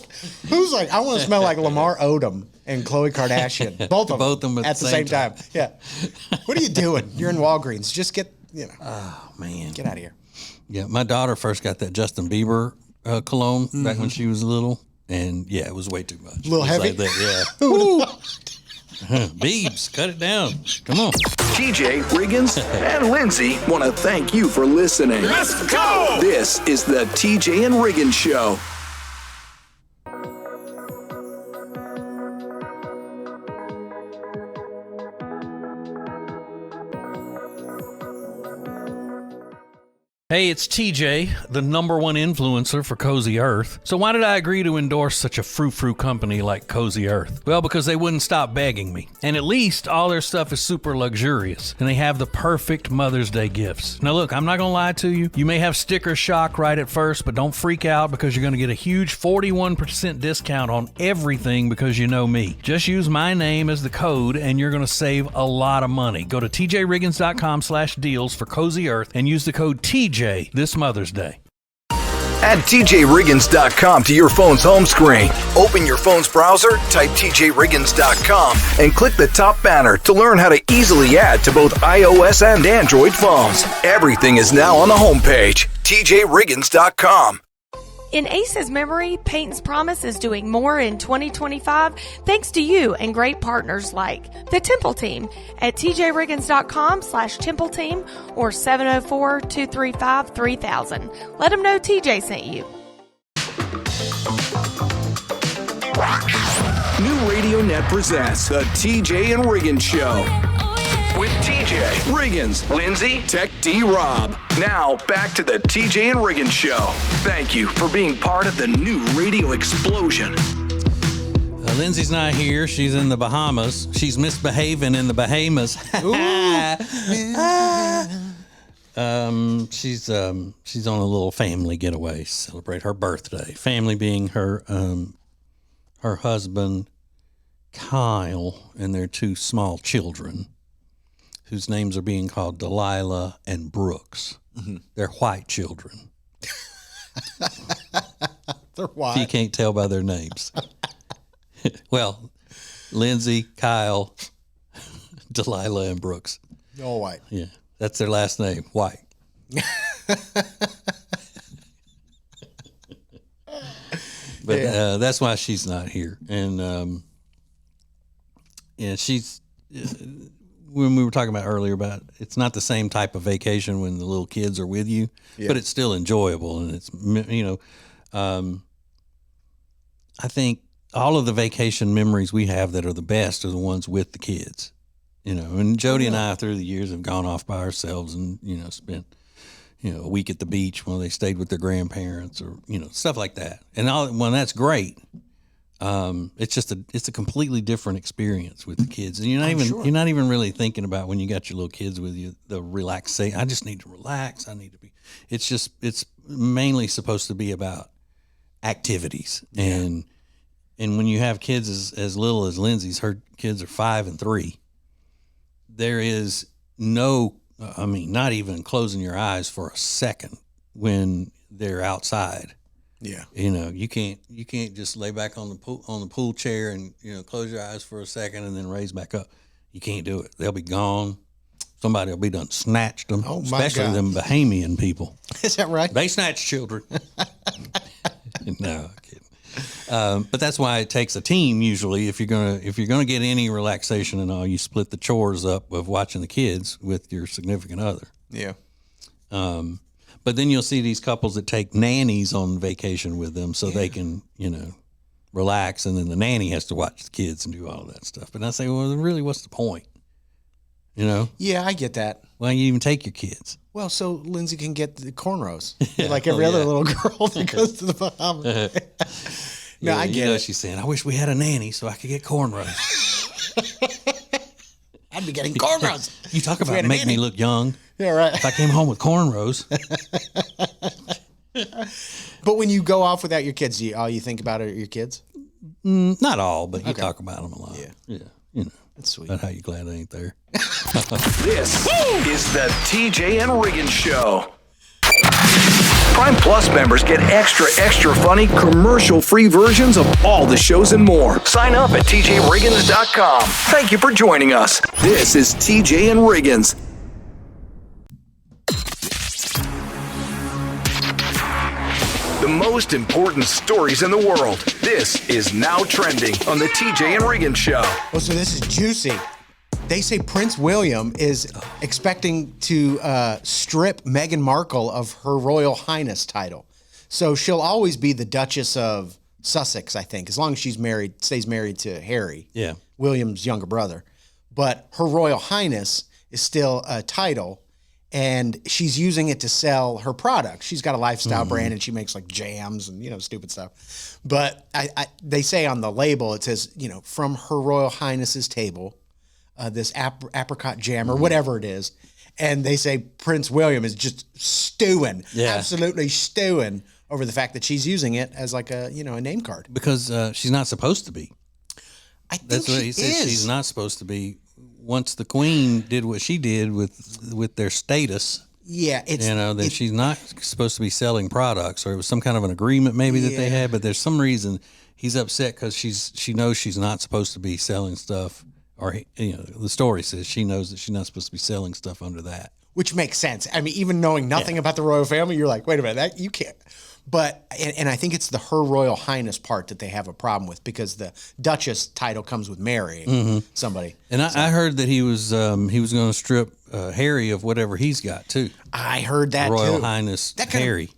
who's like, I want to smell like Lamar Odom and Khloe Kardashian. Both of them at the same time. Yeah. What are you doing? You're in Walgreens. Just get, Oh, man. Get out of here. Yeah, my daughter first got that Justin Bieber cologne back when she was little. And, yeah, it was way too much. A little heavy? Like that, yeah. Biebs, cut it down. Come on. TJ, Riggins, and Lindsay want to thank you for listening. Let's go! This is the TJ and Riggins Show. Hey, it's TJ, the #1 influencer for Cozy Earth. So why did I agree to endorse such a frou-frou company like Cozy Earth? Well, because they wouldn't stop begging me. And at least all their stuff is super luxurious. And they have the perfect Mother's Day gifts. Now look, I'm not going to lie to you. You may have sticker shock right at first, but don't freak out because you're going to get a huge 41% discount on everything because you know me. Just use my name as the code and you're going to save a lot of money. Go to tjriggins.com/deals for Cozy Earth and use the code TJ this Mother's Day. Add TJRiggins.com to your phone's home screen. Open your phone's browser, type TJRiggins.com, and click the top banner to learn how to easily add to both iOS and Android phones. Everything is now on the homepage, TJRiggins.com. In Ace's memory, Peyton's Promise is doing more in 2025 thanks to you and great partners like the Temple Team at tjriggins.com/Temple Team or 704-235-3000. Let them know TJ sent you. New Radio Net presents the TJ and Riggins Show. With TJ, Riggins, Lindsay, Tech D Rob. Now, back to the TJ and Riggins Show. Thank you for being part of the new radio explosion. Lindsay's not here. She's in the Bahamas. She's misbehaving in the Bahamas. She's on a little family getaway to celebrate her birthday. Family being her husband Kyle and their 2 small children, whose names are being called Delilah and Brooks. Mm-hmm. They're white children. They're white. You can't tell by their names. Well, Lindsay, Kyle, Delilah, and Brooks. All white. Yeah, that's their last name, White. But that's why she's not here. And she's when we were talking about earlier about it's not the same type of vacation when the little kids are with you, but it's still enjoyable. And it's, I think all of the vacation memories we have that are the best are the ones with the kids, and Jody and I through the years have gone off by ourselves and, spent, a week at the beach when they stayed with their grandparents or, stuff like that. And that's great. It's a completely different experience with the kids. And you're not even really thinking about when you got your little kids with you, the relaxation. I just need to relax. I need to be, it's mainly supposed to be about activities. And when you have kids as little as Lindsay's, her kids are 5 and 3, there is not even closing your eyes for a second when they're outside. Yeah. You can't just lay back on the pool chair and, close your eyes for a second and then raise back up. You can't do it. They'll be gone. Somebody will be done snatched them, especially them Bahamian people. Is that right? They snatch children. No, I'm kidding. But that's why it takes a team usually. If you're gonna get any relaxation and all, you split the chores up of watching the kids with your significant other. Yeah. But then you'll see these couples that take nannies on vacation with them so they can, relax, and then the nanny has to watch the kids and do all of that stuff. But I say, well, really, what's the point? Yeah, I get that. Why don't you even take your kids? Well, so Lindsay can get the cornrows like every other little girl that goes to the Bahamas. No, I get it. She's saying, I wish we had a nanny so I could get cornrows. I'd be getting cornrows. You talk about make me look young. Yeah, right. If I came home with cornrows. But when you go off without your kids, all you think about are your kids? Not all, but you talk about them a lot. Yeah. That's sweet. About how you glad I ain't there. This is the TJ and Riggins Show. Prime Plus members get extra funny, commercial-free versions of all the shows and more. Sign up at TJRiggins.com. Thank you for joining us. This is TJ and Riggins. The most important stories in the world. This is Now Trending on the TJ and Riggins Show. Oh, so this is juicy. They say Prince William is expecting to strip Meghan Markle of her Royal Highness title. So she'll always be the Duchess of Sussex, I think, as long as stays married to Harry, William's younger brother. But her Royal Highness is still a title, and she's using it to sell her products. She's got a lifestyle brand, and she makes like jams and stupid stuff. But they say on the label it says from Her Royal Highness's table. This apricot jam or whatever it is. And they say Prince William is just stewing, absolutely stewing over the fact that she's using it as like a name card. Because she's not supposed to be. I think that's what he said. She's not supposed to be. Once the Queen did what she did with their status, then she's not supposed to be selling products, or it was some kind of an agreement maybe that they had. But there's some reason he's upset because she knows she's not supposed to be selling stuff. Or, the story says she knows that she's not supposed to be selling stuff under that. Which makes sense. I mean, even knowing nothing about the royal family, you're like, wait a minute, that you can't. But, and I think it's the Her Royal Highness part that they have a problem with, because the Duchess title comes with marrying somebody. And I heard that he was going to strip Harry of whatever he's got, too. I heard that, Royal too. Highness Harry.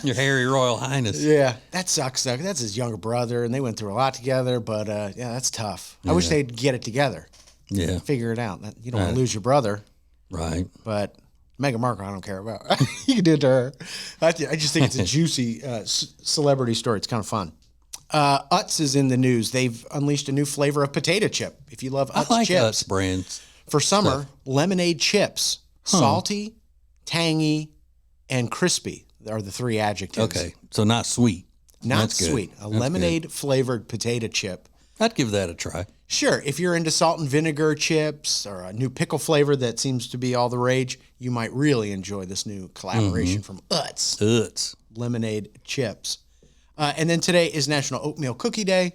Your Harry Royal Highness. Yeah, that sucks, though. That's his younger brother, and they went through a lot together, but that's tough. I wish they'd get it together. Yeah. Figure it out. You don't want to lose your brother. Right. But Meghan Markle, I don't care about. You can do it to her. I just think it's a juicy celebrity story. It's kind of fun. Utz is in the news. They've unleashed a new flavor of potato chip. If you love Utz I like chips. Utz brands. For summer, lemonade chips. Salty, tangy, and crispy are the three adjectives. Okay, so not sweet. Not That's good. sweet. A lemonade flavored potato chip. I'd give that a try. Sure, if you're into salt and vinegar chips or a new pickle flavor that seems to be all the rage, you might really enjoy this new collaboration from Utz. Utz. Lemonade chips. And then today is National Oatmeal Cookie Day,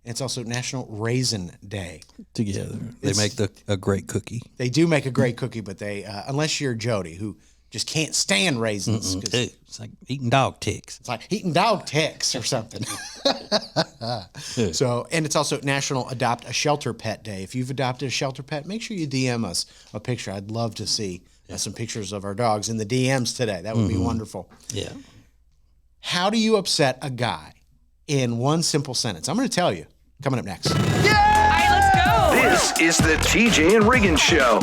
and it's also National Raisin Day. Together. They make a great cookie. They do make a great cookie, but they, unless you're Jody, who just can't stand raisins. It's like eating dog ticks. It's like eating dog ticks or something. So, and it's also National Adopt a Shelter Pet Day. If you've adopted a shelter pet, make sure you DM us a picture. I'd love to see some pictures of our dogs in the DMs today. That would be wonderful. Yeah. How do you upset a guy in one simple sentence? I'm going to tell you coming up next. All right, let's go. This is the TJ and Riggins Show.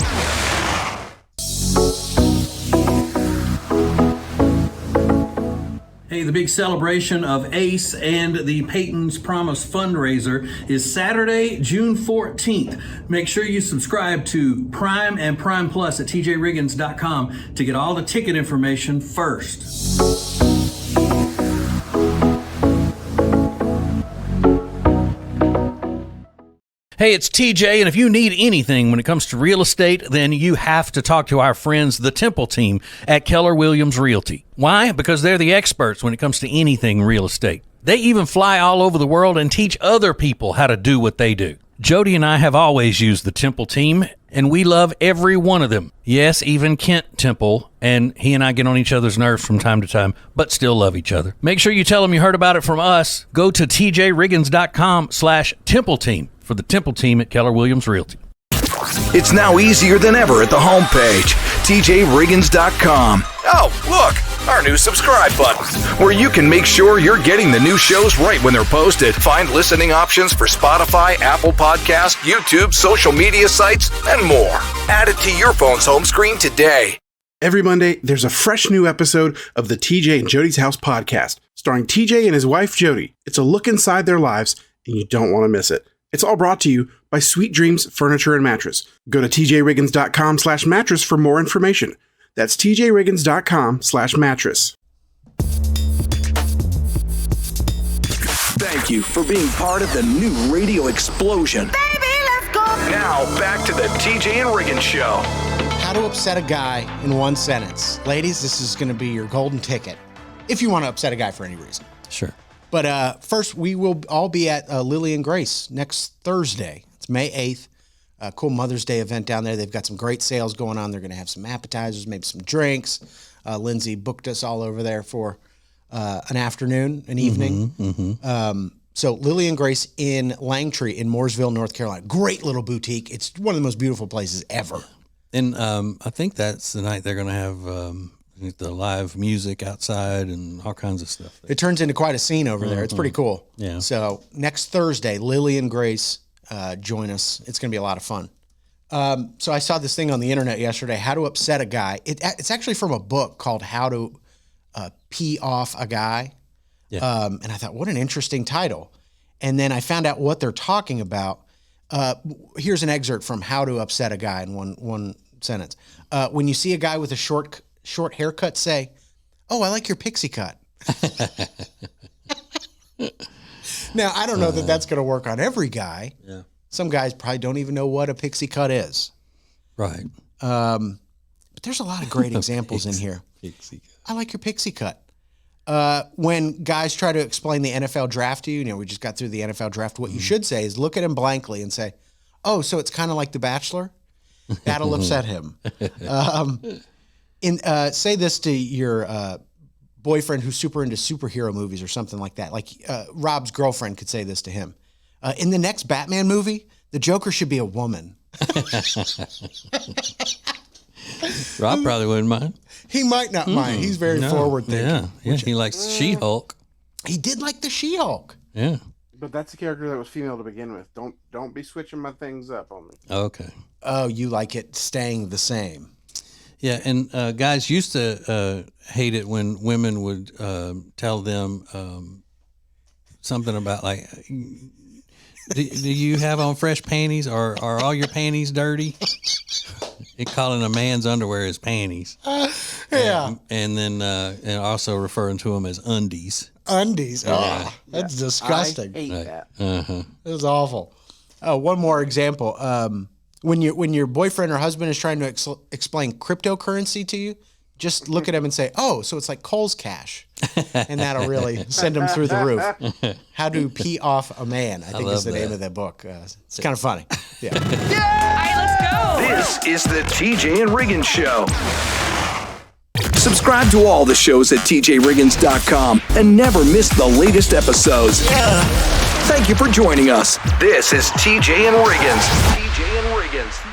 Hey, the big celebration of ACE and the Peyton's Promise fundraiser is Saturday, June 14th. Make sure you subscribe to Prime and Prime Plus at TJRiggins.com to get all the ticket information first. Hey, it's TJ, and if you need anything when it comes to real estate, then you have to talk to our friends, the Temple team at Keller Williams Realty. Why? Because they're the experts when it comes to anything real estate. They even fly all over the world and teach other people how to do what they do. Jody and I have always used the Temple team, and we love every one of them. Yes, even Kent Temple, and he and I get on each other's nerves from time to time, but still love each other. Make sure you tell them you heard about it from us. Go to tjriggins.com/Temple team for the Temple team at Keller Williams Realty. It's now easier than ever at the homepage, tjriggins.com. Oh, look, our new subscribe button, where you can make sure you're getting the new shows right when they're posted. Find listening options for Spotify, Apple Podcasts, YouTube, social media sites, and more. Add it to your phone's home screen today. Every Monday, there's a fresh new episode of the TJ and Jody's House podcast, starring TJ and his wife, Jody. It's a look inside their lives, and you don't want to miss it. It's all brought to you by Sweet Dreams Furniture and Mattress. Go to tjriggins.com/mattress for more information. That's tjriggins.com/mattress. Thank you for being part of the new radio explosion. Baby, let's go. Now, back to the TJ and Riggins Show. How to upset a guy in one sentence. Ladies, this is going to be your golden ticket if you want to upset a guy for any reason. Sure. But first, we will all be at Lily and Grace next Thursday. It's May 8th. A cool Mother's Day event down there. They've got some great sales going on. They're going to have some appetizers, maybe some drinks. Lindsay booked us all over there for an afternoon, an evening. So Lily and Grace in Langtree in Mooresville, North Carolina. Great little boutique. It's one of the most beautiful places ever. And I think that's the night they're going to have the live music outside and all kinds of stuff. It turns into quite a scene over there. It's pretty cool. Yeah. So next Thursday, Lily and Grace join us. It's going to be a lot of fun. So I saw this thing on the internet yesterday, how to upset a guy. It's actually from a book called How to Pee Off a Guy. Yeah. And I thought, what an interesting title. And then I found out what they're talking about. Here's an excerpt from How to Upset a Guy in one sentence. When you see a guy with a short haircut, say, "Oh, I like your pixie cut." Now, I don't know that that's going to work on every guy. Yeah. Some guys probably don't even know what a pixie cut is. Right. But there's a lot of great examples in here. Pixie cut. I like your pixie cut. When guys try to explain the NFL draft to you, we just got through the NFL draft. What you should say is look at him blankly and say, "Oh, so it's kind of like The Bachelor?" That'll upset him. Say this to your boyfriend who's super into superhero movies or something like that. Like Rob's girlfriend could say this to him. In the next Batman movie, the Joker should be a woman. Rob probably wouldn't mind. He might not mind. He's very forward thinking. Yeah, he likes She-Hulk. He did like the She-Hulk. Yeah. But that's a character that was female to begin with. Don't be switching my things up on me. Okay. Oh, you like it staying the same. Yeah, and guys used to hate it when women would tell them something about like, do you have on fresh panties, or are all your panties dirty? And calling a man's underwear his panties. Yeah. And then and also referring to them as undies. Undies. Oh, that's disgusting. I hate that. Uh-huh. It was awful. Oh, one more example. When your boyfriend or husband is trying to explain cryptocurrency to you, just look at him and say, "Oh, so it's like Cole's Cash," and that'll really send him through the roof. How to pee off a man, I think is the name of that book. It's kind of funny. Yeah. All right, let's go. This is the TJ and Riggins Show. Subscribe to all the shows at tjriggins.com and never miss the latest episodes. Thank you for joining us. This is TJ and Riggins. TJ and Riggins.